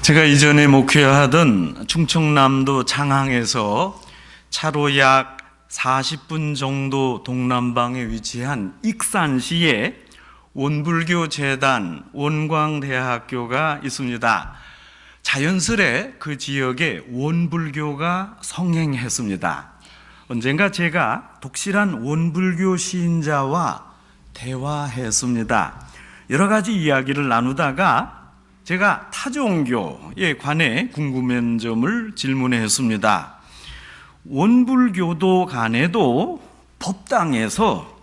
제가 이전에 목회하던 충청남도 장항에서 차로 약 40분 정도 동남방에 위치한 익산시에 원불교 재단 원광대학교가 있습니다. 자연스레 그 지역에 원불교가 성행했습니다. 언젠가 제가 독실한 원불교 시인자와 대화했습니다. 여러 가지 이야기를 나누다가 제가 타종교에 관해 궁금한 점을 질문했습니다. 원불교도 간에도 법당에서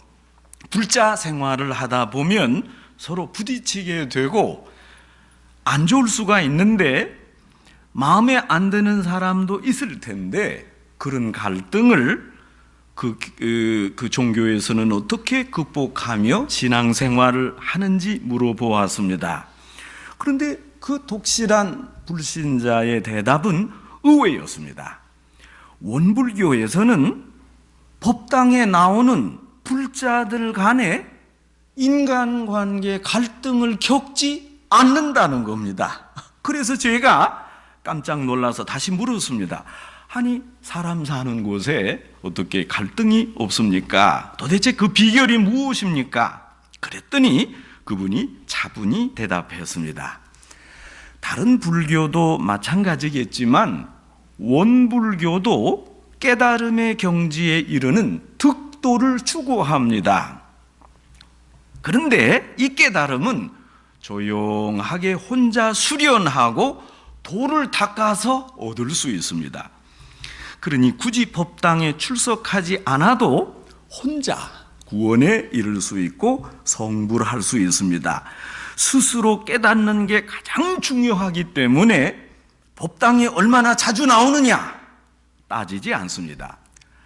불자 생활을 하다 보면 서로 부딪히게 되고 안 좋을 수가 있는데 마음에 안 드는 사람도 있을 텐데 그런 갈등을 그 종교에서는 어떻게 극복하며 신앙생활을 하는지 물어보았습니다. 그런데 그 독실한 불신자의 대답은 의외였습니다. 원불교에서는 법당에 나오는 불자들 간에 인간관계 갈등을 겪지 않는다는 겁니다. 그래서 제가 깜짝 놀라서 다시 물었습니다. 아니, 사람 사는 곳에 어떻게 갈등이 없습니까? 도대체 그 비결이 무엇입니까? 그랬더니 그분이 차분히 대답했습니다. 다른 불교도 마찬가지겠지만 원불교도 깨달음의 경지에 이르는 득도를 추구합니다. 그런데 이 깨달음은 조용하게 혼자 수련하고 도를 닦아서 얻을 수 있습니다. 그러니 굳이 법당에 출석하지 않아도 혼자 구원에 이를 수 있고 성불을 할 수 있습니다. 스스로 깨닫는 게 가장 중요하기 때문에 법당에 얼마나 자주 나오느냐 따지지 않습니다.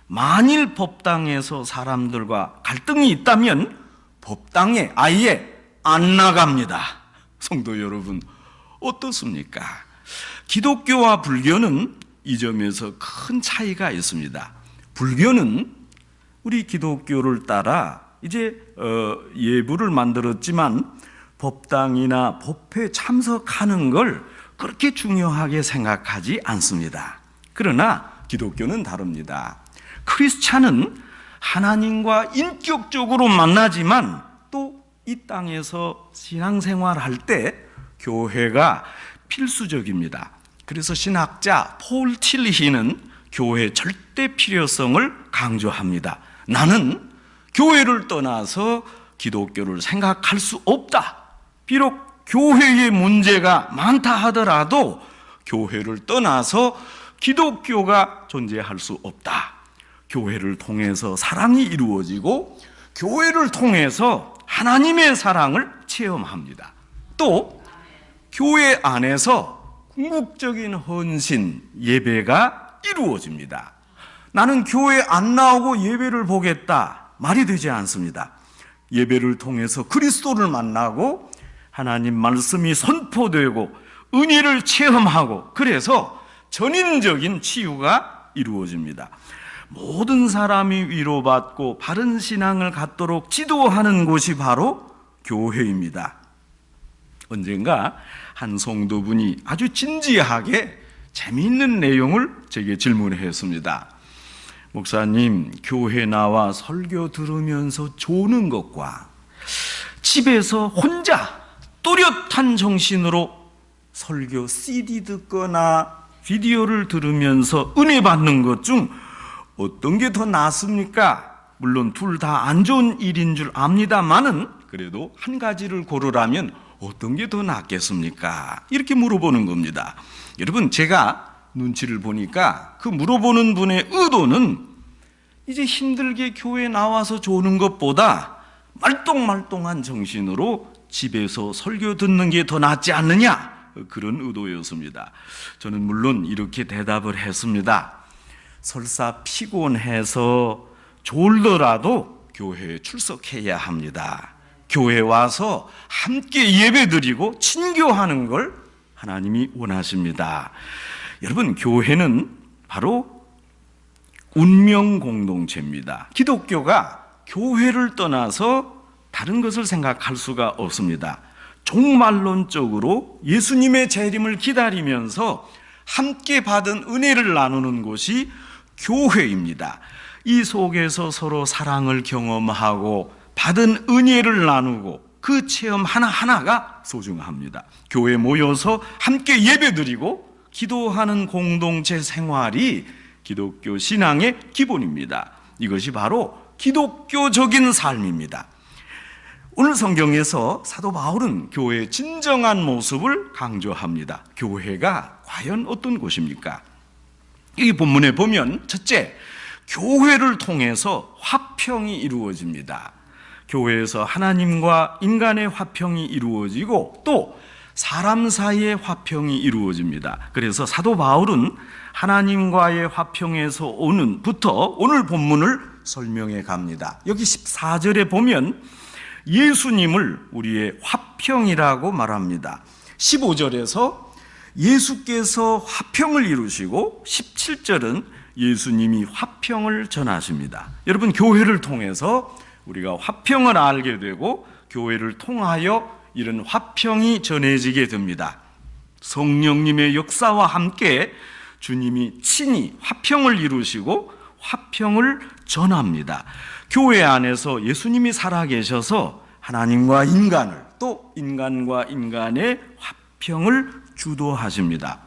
만일 법당에서 사람들과 갈등이 있다면 법당에 아예 안 나갑니다. 성도 여러분, 어떻습니까? 기독교와 불교는 이 점에서 큰 차이가 있습니다. 불교는 우리 기독교를 따라 이제 예부를 만들었지만 법당이나 법회에 참석하는 걸 그렇게 중요하게 생각하지 않습니다. 그러나 기독교는 다릅니다. 크리스찬은 하나님과 인격적으로 만나지만 또 이 땅에서 신앙생활할 때 교회가 필수적입니다. 그래서 신학자 폴 틸리히는 교회의 절대 필요성을 강조합니다. 나는 교회를 떠나서 기독교를 생각할 수 없다. 비록 교회에 문제가 많다 하더라도 교회를 떠나서 기독교가 존재할 수 없다. 교회를 통해서 사랑이 이루어지고 교회를 통해서 하나님의 사랑을 체험합니다. 또 교회 안에서 궁극적인 헌신, 예배가 이루어집니다. 나는 교회 안 나오고 예배를 보겠다. 말이 되지 않습니다. 예배를 통해서 그리스도를 만나고 하나님 말씀이 선포되고 은혜를 체험하고 그래서 전인적인 치유가 이루어집니다. 모든 사람이 위로받고 바른 신앙을 갖도록 지도하는 곳이 바로 교회입니다. 언젠가 한 성도분이 아주 진지하게 재미있는 내용을 제게 질문했습니다. 목사님, 교회 나와 설교 들으면서 조는 것과 집에서 혼자 또렷한 정신으로 설교 CD 듣거나 비디오를 들으면서 은혜 받는 것 중 어떤 게 더 낫습니까? 물론 둘 다 안 좋은 일인 줄 압니다만은 그래도 한 가지를 고르라면 어떤 게 더 낫겠습니까? 이렇게 물어보는 겁니다. 여러분, 제가 눈치를 보니까 그 물어보는 분의 의도는 이제 힘들게 교회에 나와서 조는 것보다 말똥말똥한 정신으로 집에서 설교 듣는 게 더 낫지 않느냐, 그런 의도였습니다. 저는 물론 이렇게 대답을 했습니다. 설사 피곤해서 졸더라도 교회에 출석해야 합니다. 교회 와서 함께 예배드리고 친교하는 걸 하나님이 원하십니다. 여러분, 교회는 바로 운명 공동체입니다. 기독교가 교회를 떠나서 다른 것을 생각할 수가 없습니다. 종말론적으로 예수님의 재림을 기다리면서 함께 받은 은혜를 나누는 곳이 교회입니다. 이 속에서 서로 사랑을 경험하고 받은 은혜를 나누고 그 체험 하나하나가 소중합니다. 교회에 모여서 함께 예배드리고 기도하는 공동체 생활이 기독교 신앙의 기본입니다. 이것이 바로 기독교적인 삶입니다. 오늘 성경에서 사도 바울은 교회의 진정한 모습을 강조합니다. 교회가 과연 어떤 곳입니까? 이 본문에 보면 첫째, 교회를 통해서 화평이 이루어집니다. 교회에서 하나님과 인간의 화평이 이루어지고 또 사람 사이의 화평이 이루어집니다. 그래서 사도 바울은 하나님과의 화평에서 오늘 본문을 설명해 갑니다. 여기 14절에 보면 예수님을 우리의 화평이라고 말합니다. 15절에서 예수께서 화평을 이루시고 17절은 예수님이 화평을 전하십니다. 여러분, 교회를 통해서 우리가 화평을 알게 되고 교회를 통하여 이런 화평이 전해지게 됩니다. 성령님의 역사와 함께 주님이 친히 화평을 이루시고 화평을 전합니다. 교회 안에서 예수님이 살아계셔서 하나님과 인간을 또 인간과 인간의 화평을 주도하십니다.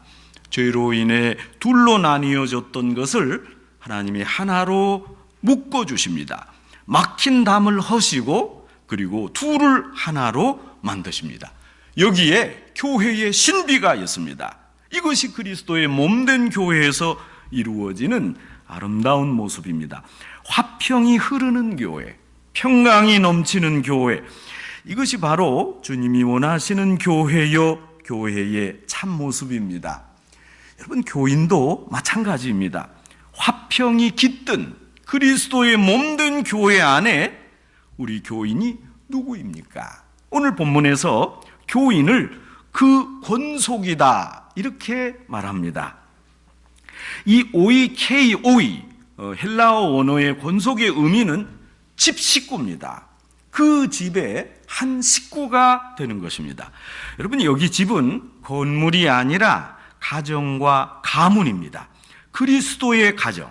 죄로 인해 둘로 나뉘어졌던 것을 하나님이 하나로 묶어주십니다. 막힌 담을 허시고 그리고 둘을 하나로 만드십니다. 여기에 교회의 신비가 있습니다. 이것이 그리스도의 몸된 교회에서 이루어지는 아름다운 모습입니다. 화평이 흐르는 교회, 평강이 넘치는 교회, 이것이 바로 주님이 원하시는 교회요 교회의 참모습입니다. 여러분, 교인도 마찬가지입니다. 화평이 깃든 그리스도의 몸된 교회 안에 우리 교인이 누구입니까? 오늘 본문에서 교인을 그 권속이다 이렇게 말합니다. 이 오이케이오이 헬라어 원어의 권속의 의미는 집 식구입니다. 그 집의 한 식구가 되는 것입니다. 여러분, 여기 집은 건물이 아니라 가정과 가문입니다. 그리스도의 가정,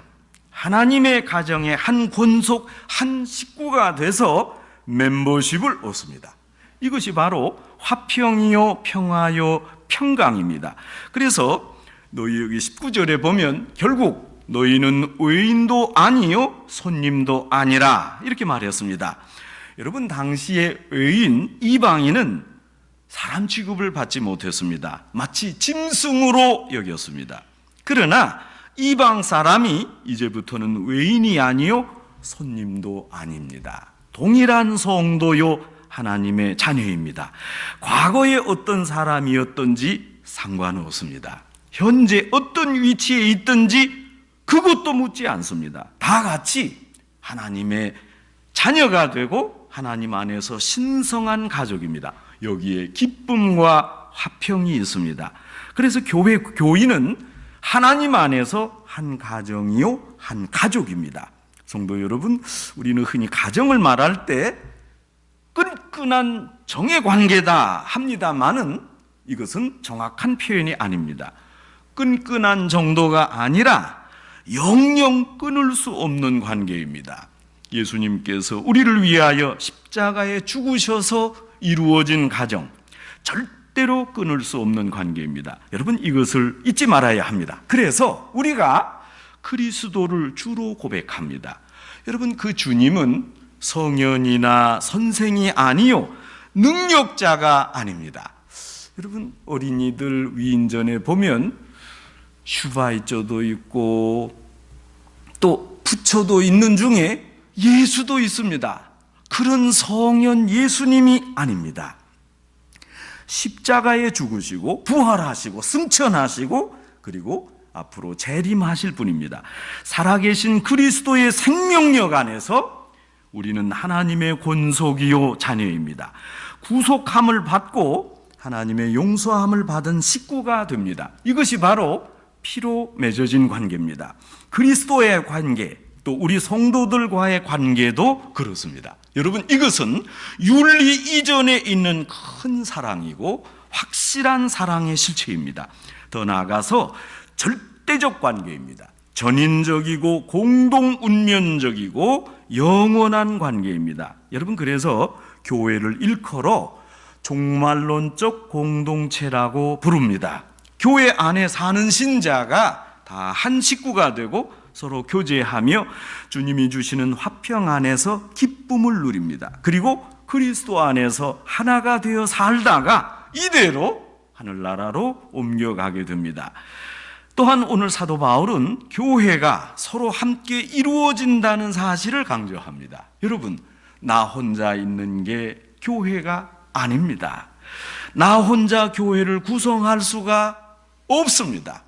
하나님의 가정의 한 권속, 한 식구가 돼서 멤버십을 얻습니다. 이것이 바로 화평이요 평화요 평강입니다. 그래서 너희 여기 19절에 보면 결국 너희는 의인도 아니요 손님도 아니라 이렇게 말했습니다. 여러분, 당시의 의인, 이방인은 사람 취급을 받지 못했습니다. 마치 짐승으로 여겼습니다. 그러나 이방 사람이 이제부터는 외인이 아니요 손님도 아닙니다. 동일한 성도요 하나님의 자녀입니다. 과거에 어떤 사람이었던지 상관없습니다. 현재 어떤 위치에 있든지 그것도 묻지 않습니다. 다 같이 하나님의 자녀가 되고 하나님 안에서 신성한 가족입니다. 여기에 기쁨과 화평이 있습니다. 그래서 교인은 하나님 안에서 한 가정이요 한 가족입니다. 성도 여러분, 우리는 흔히 가정을 말할 때 끈끈한 정의 관계다 합니다만은 이것은 정확한 표현이 아닙니다. 끈끈한 정도가 아니라 영영 끊을 수 없는 관계입니다. 예수님께서 우리를 위하여 십자가에 죽으셔서 이루어진 가정, 절대로 끊을 수 없는 관계입니다. 여러분, 이것을 잊지 말아야 합니다. 그래서 우리가 그리스도를 주로 고백합니다. 여러분, 그 주님은 성현이나 선생이 아니요 능력자가 아닙니다. 여러분, 어린이들 위인전에 보면 슈바이저도 있고 또 부처도 있는 중에 예수도 있습니다. 그런 성현 예수님이 아닙니다. 십자가에 죽으시고 부활하시고 승천하시고 그리고 앞으로 재림하실 분입니다. 살아계신 그리스도의 생명력 안에서 우리는 하나님의 권속이요 자녀입니다. 구속함을 받고 하나님의 용서함을 받은 식구가 됩니다. 이것이 바로 피로 맺어진 관계입니다. 그리스도의 관계, 또 우리 성도들과의 관계도 그렇습니다. 여러분, 이것은 윤리 이전에 있는 큰 사랑이고 확실한 사랑의 실체입니다. 더 나아가서 절대적 관계입니다. 전인적이고 공동운면적이고 영원한 관계입니다. 여러분, 그래서 교회를 일컬어 종말론적 공동체라고 부릅니다. 교회 안에 사는 신자가 다 한 식구가 되고 서로 교제하며 주님이 주시는 화평 안에서 기쁨을 누립니다. 그리고 그리스도 안에서 하나가 되어 살다가 이대로 하늘나라로 옮겨가게 됩니다. 또한 오늘 사도 바울은 교회가 서로 함께 이루어진다는 사실을 강조합니다. 여러분, 나 혼자 있는 게 교회가 아닙니다. 나 혼자 교회를 구성할 수가 없습니다.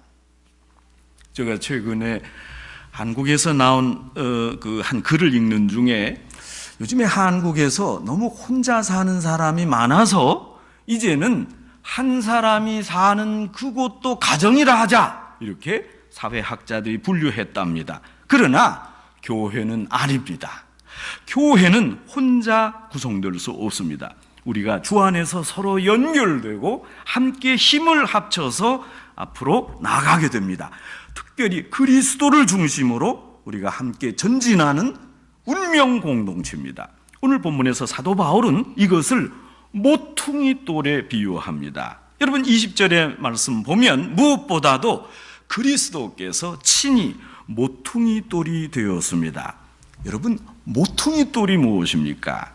제가 최근에 한국에서 나온 한 글을 읽는 중에 요즘에 한국에서 너무 혼자 사는 사람이 많아서 이제는 한 사람이 사는 그곳도 가정이라 하자, 이렇게 사회학자들이 분류했답니다. 그러나 교회는 아닙니다. 교회는 혼자 구성될 수 없습니다. 우리가 주 안에서 서로 연결되고 함께 힘을 합쳐서 앞으로 나가게 됩니다. 특별히 그리스도를 중심으로 우리가 함께 전진하는 운명 공동체입니다. 오늘 본문에서 사도 바울은 이것을 모퉁이 돌에 비유합니다. 여러분, 20절의 말씀 보면 무엇보다도 그리스도께서 친히 모퉁이 돌이 되었습니다. 여러분, 모퉁이 돌이 무엇입니까?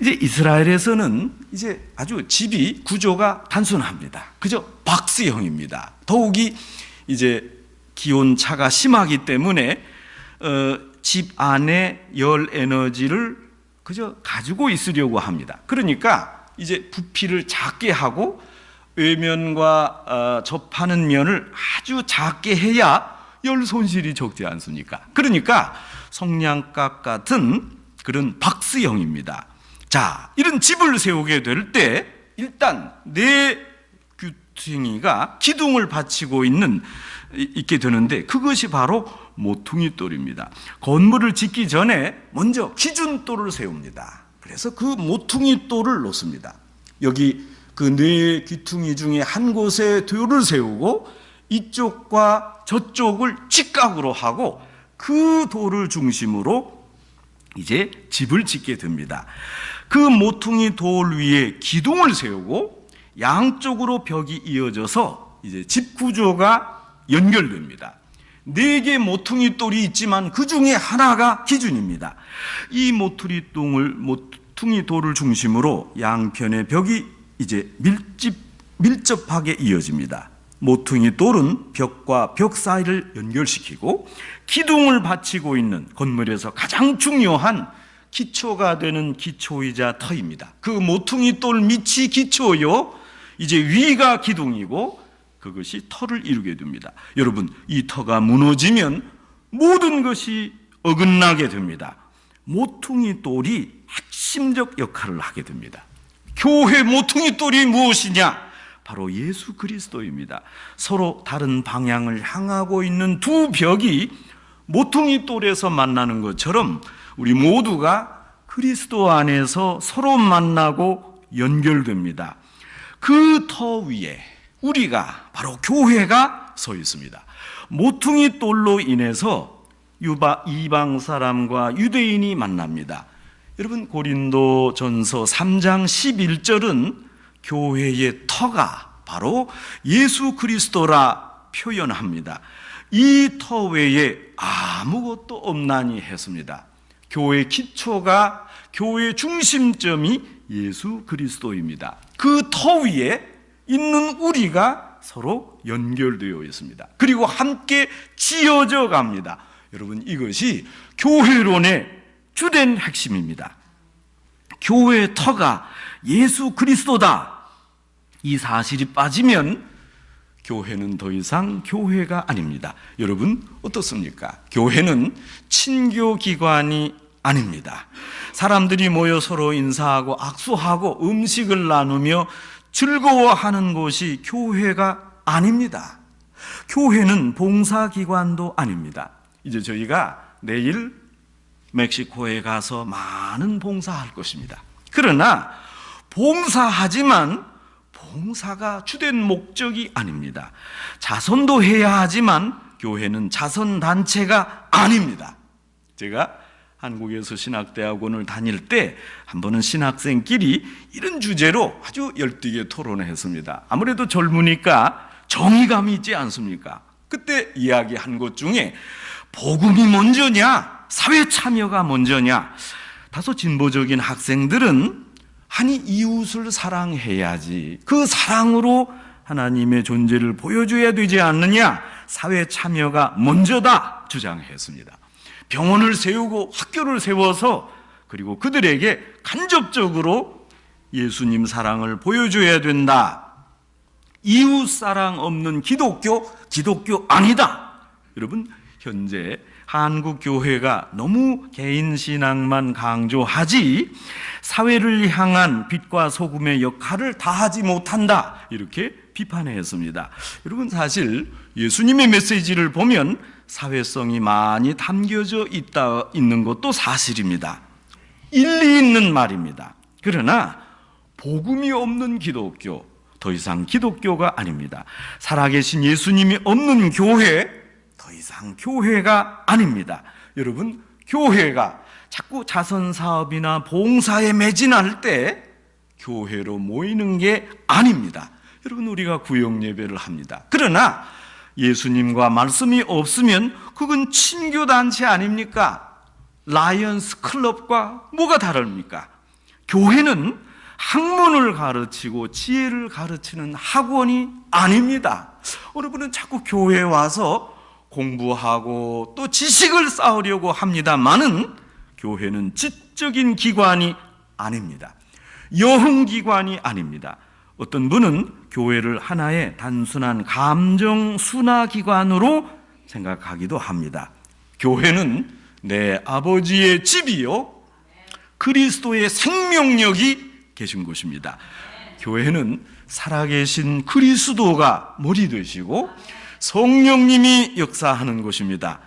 이제 이스라엘에서는 이제 아주 집이 구조가 단순합니다. 그저 박스형입니다. 더욱이 이제 기온차가 심하기 때문에 집 안에 열 에너지를 그저 가지고 있으려고 합니다. 그러니까 이제 부피를 작게 하고 외면과 접하는 면을 아주 작게 해야 열 손실이 적지 않습니까? 그러니까 성냥갑 같은 그런 박스형입니다. 자, 이런 집을 세우게 될 때 일단 네 귀퉁이가 기둥을 받치고 있게 되는데 그것이 바로 모퉁이 돌입니다. 건물을 짓기 전에 먼저 기준돌을 세웁니다. 그래서 그 모퉁이 돌을 놓습니다. 여기 그 네 귀퉁이 중에 한 곳에 돌을 세우고 이쪽과 저쪽을 직각으로 하고 그 돌을 중심으로 이제 집을 짓게 됩니다. 그 모퉁이 돌 위에 기둥을 세우고 양쪽으로 벽이 이어져서 이제 집 구조가 연결됩니다. 네 개 모퉁이 돌이 있지만 그 중에 하나가 기준입니다. 이 모퉁이 돌을 중심으로 양편의 벽이 이제 밀접하게 이어집니다. 모퉁이 돌은 벽과 벽 사이를 연결시키고 기둥을 받치고 있는 건물에서 가장 중요한 기초가 되는 기초이자 터입니다. 그 모퉁이 돌 밑이 기초요, 이제 위가 기둥이고 그것이 터를 이루게 됩니다. 여러분, 이 터가 무너지면 모든 것이 어긋나게 됩니다. 모퉁이 돌이 핵심적 역할을 하게 됩니다. 교회 모퉁이 돌이 무엇이냐? 바로 예수 그리스도입니다. 서로 다른 방향을 향하고 있는 두 벽이 모퉁이 돌에서 만나는 것처럼 우리 모두가 그리스도 안에서 서로 만나고 연결됩니다. 그 터 위에 우리가 바로 교회가 서 있습니다. 모퉁이 돌로 인해서 이방 사람과 유대인이 만납니다. 여러분, 고린도전서 3장 11절은 교회의 터가 바로 예수 그리스도라 표현합니다. 이 터 외에 아무것도 없나니 했습니다. 교회 기초가, 교회 중심점이 예수 그리스도입니다. 그 터 위에 있는 우리가 서로 연결되어 있습니다. 그리고 함께 지어져 갑니다. 여러분, 이것이 교회론의 주된 핵심입니다. 교회의 터가 예수 그리스도다. 이 사실이 빠지면 교회는 더 이상 교회가 아닙니다. 여러분, 어떻습니까? 교회는 친교기관이 아닙니다. 사람들이 모여 서로 인사하고 악수하고 음식을 나누며 즐거워하는 곳이 교회가 아닙니다. 교회는 봉사기관도 아닙니다. 이제 저희가 내일 멕시코에 가서 많은 봉사할 것입니다. 그러나 봉사하지만 봉사가 주된 목적이 아닙니다. 자선도 해야 하지만 교회는 자선단체가 아닙니다. 제가 한국에서 신학대학원을 다닐 때 한 번은 신학생끼리 이런 주제로 아주 열띠게 토론을 했습니다. 아무래도 젊으니까 정의감이 있지 않습니까? 그때 이야기한 것 중에 복음이 먼저냐 사회 참여가 먼저냐, 다소 진보적인 학생들은 아니 이웃을 사랑해야지, 그 사랑으로 하나님의 존재를 보여줘야 되지 않느냐, 사회 참여가 먼저다 주장했습니다. 병원을 세우고 학교를 세워서 그리고 그들에게 간접적으로 예수님 사랑을 보여줘야 된다. 이웃 사랑 없는 기독교 아니다. 여러분, 현재 한국 교회가 너무 개인 신앙만 강조하지 사회를 향한 빛과 소금의 역할을 다하지 못한다, 이렇게 비판했습니다. 여러분, 사실 예수님의 메시지를 보면 사회성이 많이 담겨져 있는 것도 사실입니다. 일리 있는 말입니다. 그러나 복음이 없는 기독교, 더 이상 기독교가 아닙니다. 살아계신 예수님이 없는 교회, 더 이상 교회가 아닙니다. 여러분, 교회가 자꾸 자선사업이나 봉사에 매진할 때 교회로 모이는 게 아닙니다. 여러분, 우리가 구역예배를 합니다. 그러나 예수님과 말씀이 없으면 그건 친교단체 아닙니까? 라이언스 클럽과 뭐가 다릅니까? 교회는 학문을 가르치고 지혜를 가르치는 학원이 아닙니다. 여러분은 자꾸 교회에 와서 공부하고 또 지식을 쌓으려고 합니다만은 교회는 지적인 기관이 아닙니다. 여흥기관이 아닙니다. 어떤 분은 교회를 하나의 단순한 감정 순화기관으로 생각하기도 합니다. 교회는 내 아버지의 집이요 그리스도의 생명력이 계신 곳입니다. 교회는 살아계신 그리스도가 머리 되시고 성령님이 역사하는 곳입니다.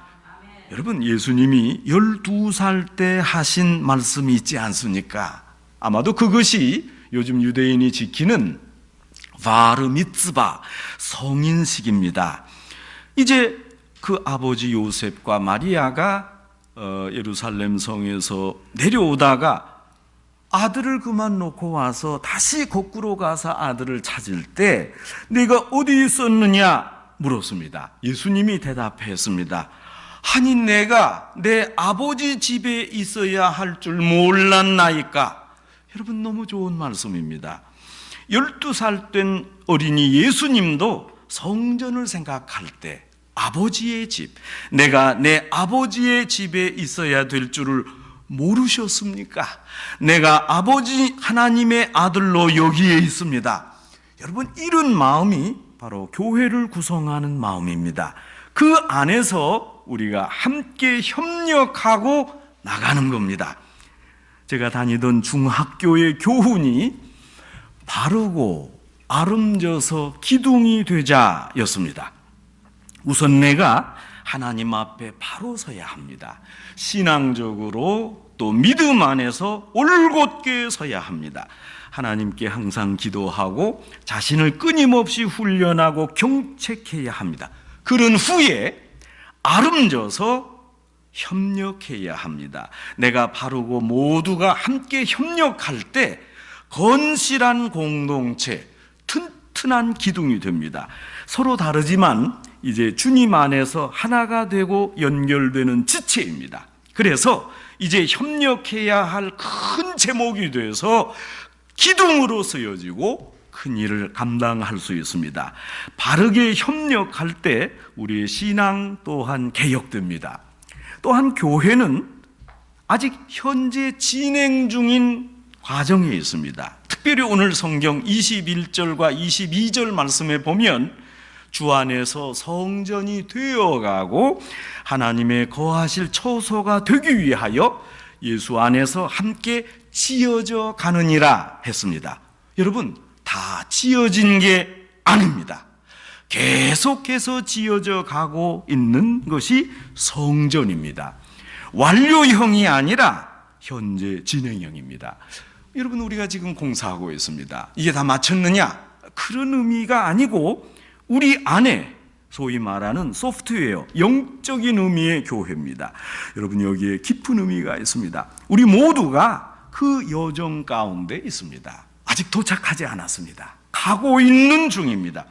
여러분, 예수님이 12살 때 하신 말씀이 있지 않습니까? 아마도 그것이 요즘 유대인이 지키는 바르 미츠바, 성인식입니다. 이제 그 아버지 요셉과 마리아가 예루살렘 성에서 내려오다가 아들을 그만 놓고 와서 다시 거꾸로 가서 아들을 찾을 때 네가 어디 있었느냐 물었습니다. 예수님이 대답했습니다. 아니, 내가 내 아버지 집에 있어야 할 줄 몰랐나이까? 여러분, 너무 좋은 말씀입니다. 12살 된 어린이 예수님도 성전을 생각할 때 아버지의 집, 내가 내 아버지의 집에 있어야 될 줄을 모르셨습니까? 내가 아버지 하나님의 아들로 여기에 있습니다. 여러분, 이런 마음이 바로 교회를 구성하는 마음입니다. 그 안에서 우리가 함께 협력하고 나가는 겁니다. 제가 다니던 중학교의 교훈이 바르고 아름져서 기둥이 되자였습니다. 우선 내가 하나님 앞에 바로 서야 합니다. 신앙적으로 또 믿음 안에서 올곧게 서야 합니다. 하나님께 항상 기도하고 자신을 끊임없이 훈련하고 경책해야 합니다. 그런 후에 아름져서 협력해야 합니다. 내가 바르고 모두가 함께 협력할 때 건실한 공동체, 튼튼한 기둥이 됩니다. 서로 다르지만 이제 주님 안에서 하나가 되고 연결되는 지체입니다. 그래서 이제 협력해야 할 큰 제목이 돼서 기둥으로 쓰여지고 큰 일을 감당할 수 있습니다. 바르게 협력할 때 우리의 신앙 또한 개혁됩니다. 또한 교회는 아직 현재 진행 중인 과정에 있습니다. 특별히 오늘 성경 21절과 22절 말씀에 보면 주 안에서 성전이 되어가고 하나님의 거하실 처소가 되기 위하여 예수 안에서 함께 지어져 가느니라 했습니다. 여러분, 다 지어진 게 아닙니다. 계속해서 지어져 가고 있는 것이 성전입니다. 완료형이 아니라 현재 진행형입니다. 여러분, 우리가 지금 공사하고 있습니다. 이게 다 마쳤느냐? 그런 의미가 아니고 우리 안에 소위 말하는 소프트웨어, 영적인 의미의 교회입니다. 여러분, 여기에 깊은 의미가 있습니다. 우리 모두가 그 여정 가운데 있습니다. 아직 도착하지 않았습니다. 가고 있는 중입니다.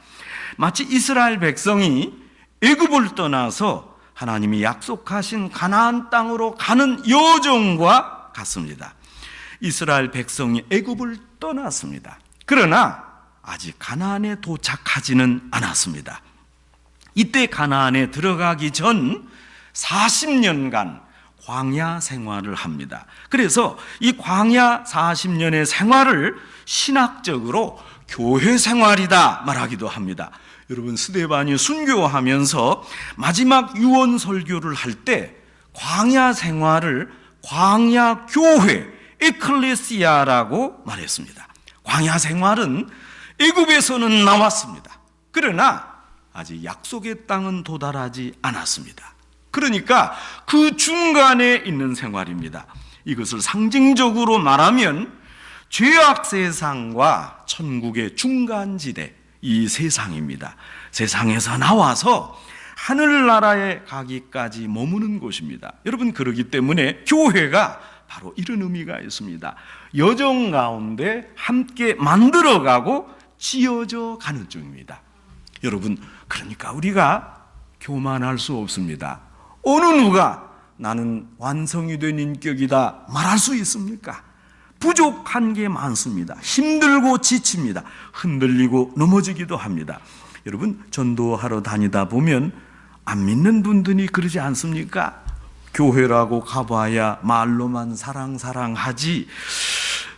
마치 이스라엘 백성이 애굽을 떠나서 하나님이 약속하신 가나안 땅으로 가는 여정과 같습니다. 이스라엘 백성이 애굽을 떠났습니다. 그러나 아직 가나안에 도착하지는 않았습니다. 이때 가나안에 들어가기 전 40년간 광야 생활을 합니다. 그래서 이 광야 40년의 생활을 신학적으로 교회 생활이다 말하기도 합니다. 여러분, 스데반이 순교하면서 마지막 유언 설교를 할 때 광야 생활을 광야 교회, 에클레시아라고 말했습니다. 광야 생활은 애굽에서는 나왔습니다. 그러나 아직 약속의 땅은 도달하지 않았습니다. 그러니까 그 중간에 있는 생활입니다. 이것을 상징적으로 말하면 죄악 세상과 천국의 중간지대, 이 세상입니다. 세상에서 나와서 하늘나라에 가기까지 머무는 곳입니다. 여러분, 그러기 때문에 교회가 바로 이런 의미가 있습니다. 여정 가운데 함께 만들어가고 지어져 가는 중입니다. 여러분, 그러니까 우리가 교만할 수 없습니다. 어느 누가 나는 완성이 된 인격이다 말할 수 있습니까? 부족한 게 많습니다. 힘들고 지칩니다. 흔들리고 넘어지기도 합니다. 여러분, 전도하러 다니다 보면 안 믿는 분들이 그러지 않습니까? 교회라고 가봐야 말로만 사랑하지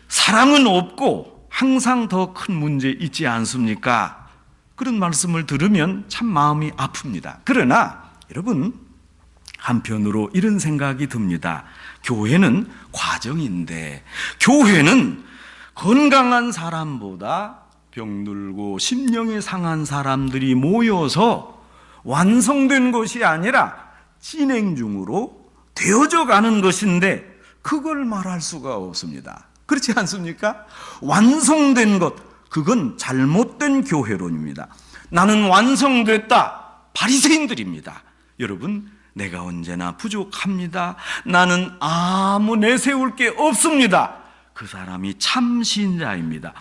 사랑은 없고 항상 더 큰 문제 있지 않습니까? 그런 말씀을 들으면 참 마음이 아픕니다. 그러나 여러분, 한편으로 이런 생각이 듭니다. 교회는 과정인데, 교회는 건강한 사람보다 병들고 심령이 상한 사람들이 모여서 완성된 것이 아니라 진행 중으로 되어져 가는 것인데 그걸 말할 수가 없습니다. 그렇지 않습니까? 완성된 것, 그건 잘못된 교회론입니다. 나는 완성됐다, 바리새인들입니다. 여러분, 내가 언제나 부족합니다. 나는 아무 내세울 게 없습니다. 그 사람이 참 신자입니다.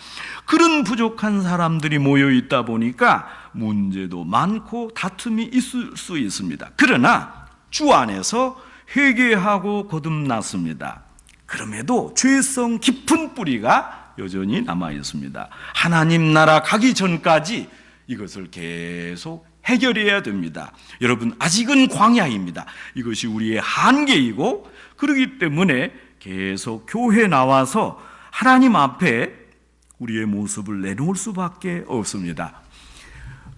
그런 부족한 사람들이 모여 있다 보니까 문제도 많고 다툼이 있을 수 있습니다. 그러나 주 안에서 회개하고 거듭났습니다. 그럼에도 죄성 깊은 뿌리가 여전히 남아 있습니다. 하나님 나라 가기 전까지 이것을 계속 해결해야 됩니다. 여러분, 아직은 광야입니다. 이것이 우리의 한계이고, 그렇기 때문에 계속 교회 나와서 하나님 앞에 우리의 모습을 내놓을 수밖에 없습니다.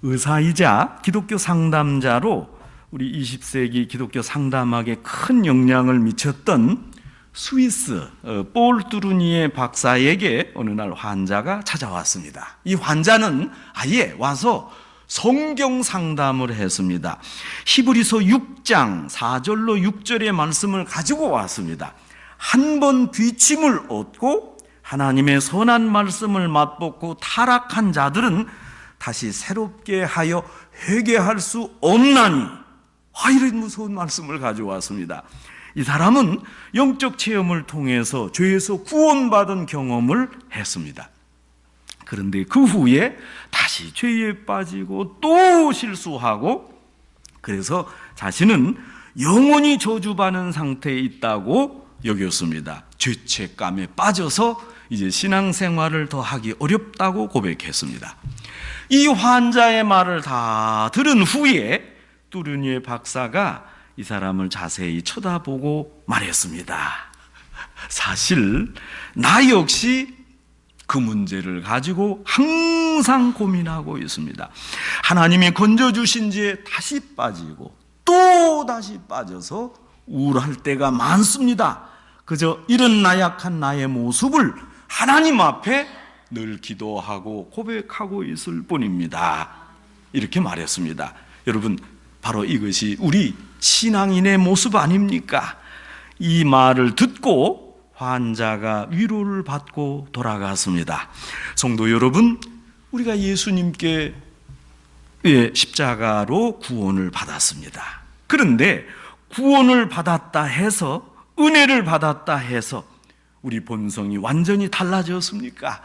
의사이자 기독교 상담자로 우리 20세기 기독교 상담학에 큰 영향을 미쳤던 스위스 폴 뚜루니에 박사에게 어느 날 환자가 찾아왔습니다. 이 환자는 아예 와서 성경 상담을 했습니다. 히브리서 6장 4절로 6절의 말씀을 가지고 왔습니다. 한 번 귀침을 얻고 하나님의 선한 말씀을 맛보고 타락한 자들은 다시 새롭게 하여 회개할 수 없나니, 이런 무서운 말씀을 가져왔습니다. 이 사람은 영적 체험을 통해서 죄에서 구원받은 경험을 했습니다. 그런데 그 후에 다시 죄에 빠지고 또 실수하고, 그래서 자신은 영원히 저주받는 상태에 있다고 여겼습니다. 죄책감에 빠져서 이제 신앙생활을 더 하기 어렵다고 고백했습니다. 이 환자의 말을 다 들은 후에 뚜르니에 박사가 이 사람을 자세히 쳐다보고 말했습니다. 사실 나 역시 그 문제를 가지고 항상 고민하고 있습니다. 하나님이 건져주신 지에 다시 빠지고 또 다시 빠져서 우울할 때가 많습니다. 그저 이런 나약한 나의 모습을 하나님 앞에 늘 기도하고 고백하고 있을 뿐입니다. 이렇게 말했습니다. 여러분, 바로 이것이 우리 신앙인의 모습 아닙니까? 이 말을 듣고 환자가 위로를 받고 돌아갔습니다. 성도 여러분, 우리가 예수님께 십자가로 구원을 받았습니다. 그런데 구원을 받았다 해서, 은혜를 받았다 해서 우리 본성이 완전히 달라졌습니까?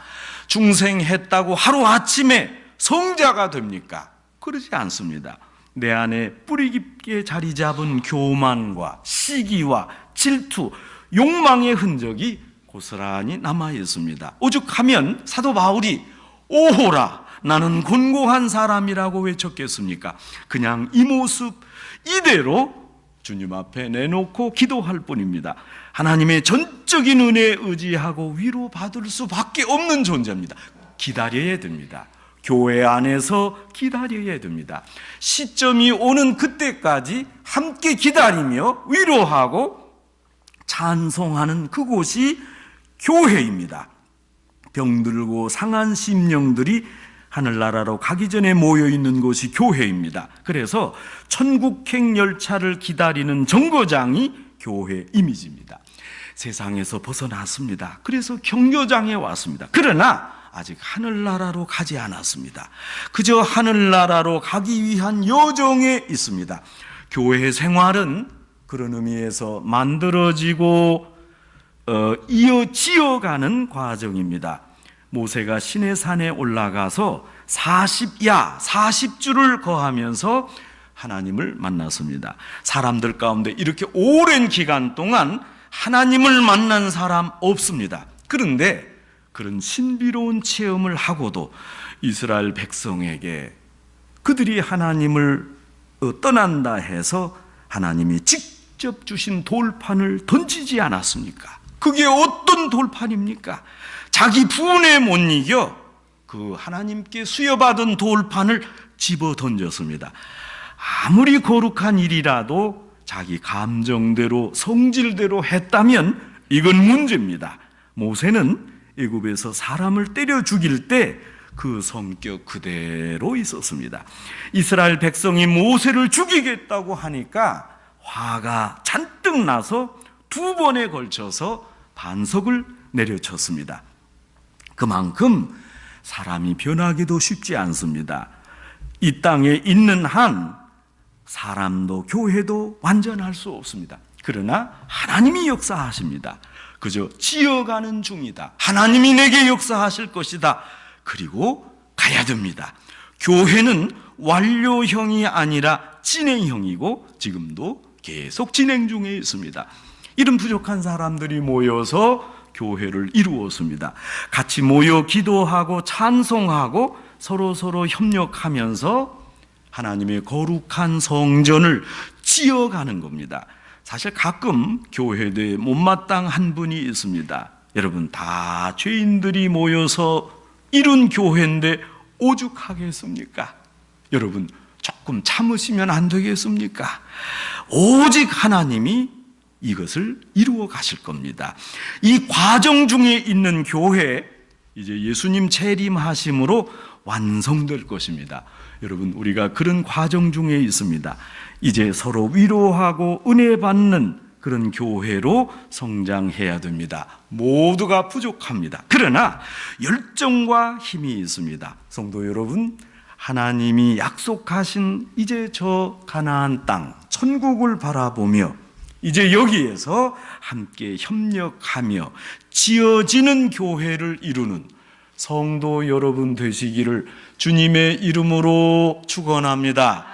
중생했다고 하루아침에 성자가 됩니까? 그러지 않습니다. 내 안에 뿌리 깊게 자리 잡은 교만과 시기와 질투, 욕망의 흔적이 고스란히 남아 있습니다. 오죽하면 사도 바울이 오호라 나는 곤고한 사람이라고 외쳤겠습니까? 그냥 이 모습 이대로 주님 앞에 내놓고 기도할 뿐입니다. 하나님의 전적인 은혜에 의지하고 위로받을 수밖에 없는 존재입니다. 기다려야 됩니다. 교회 안에서 기다려야 됩니다. 시점이 오는 그때까지 함께 기다리며 위로하고 찬송하는 그곳이 교회입니다. 병들고 상한 심령들이 하늘나라로 가기 전에 모여있는 곳이 교회입니다. 그래서 천국행 열차를 기다리는 정거장이 교회 이미지입니다. 세상에서 벗어났습니다. 그래서 경교장에 왔습니다. 그러나 아직 하늘나라로 가지 않았습니다. 그저 하늘나라로 가기 위한 여정에 있습니다. 교회 생활은 그런 의미에서 만들어지고 지어가는 과정입니다. 모세가 시내산에 올라가서 40주를 거하면서 하나님을 만났습니다. 사람들 가운데 이렇게 오랜 기간 동안 하나님을 만난 사람 없습니다. 그런데 그런 신비로운 체험을 하고도 이스라엘 백성에게 그들이 하나님을 떠난다 해서 하나님이 직접 주신 돌판을 던지지 않았습니까? 그게 어떤 돌판입니까? 자기 분에 못 이겨 그 하나님께 수여받은 돌판을 집어 던졌습니다. 아무리 거룩한 일이라도 자기 감정대로 성질대로 했다면 이건 문제입니다. 모세는 애굽에서 사람을 때려 죽일 때 그 성격 그대로 있었습니다. 이스라엘 백성이 모세를 죽이겠다고 하니까 화가 잔뜩 나서 2번에 걸쳐서 반석을 내려쳤습니다. 그만큼 사람이 변하기도 쉽지 않습니다. 이 땅에 있는 한 사람도 교회도 완전할 수 없습니다. 그러나 하나님이 역사하십니다. 그저 지어가는 중이다. 하나님이 내게 역사하실 것이다. 그리고 가야 됩니다. 교회는 완료형이 아니라 진행형이고 지금도 계속 진행 중에 있습니다. 이런 부족한 사람들이 모여서 교회를 이루었습니다. 같이 모여 기도하고 찬송하고 서로 협력하면서 하나님의 거룩한 성전을 지어가는 겁니다. 사실 가끔 교회에 못마땅한 분이 있습니다. 여러분, 다 죄인들이 모여서 이룬 교회인데 오죽하겠습니까? 여러분, 조금 참으시면 안 되겠습니까? 오직 하나님이 이것을 이루어 가실 겁니다. 이 과정 중에 있는 교회, 이제 예수님 재림하심으로 완성될 것입니다. 여러분, 우리가 그런 과정 중에 있습니다. 이제 서로 위로하고 은혜 받는 그런 교회로 성장해야 됩니다. 모두가 부족합니다. 그러나 열정과 힘이 있습니다. 성도 여러분, 하나님이 약속하신 이제 저 가나안 땅, 천국을 바라보며 이제 여기에서 함께 협력하며 지어지는 교회를 이루는 성도 여러분 되시기를 주님의 이름으로 축원합니다.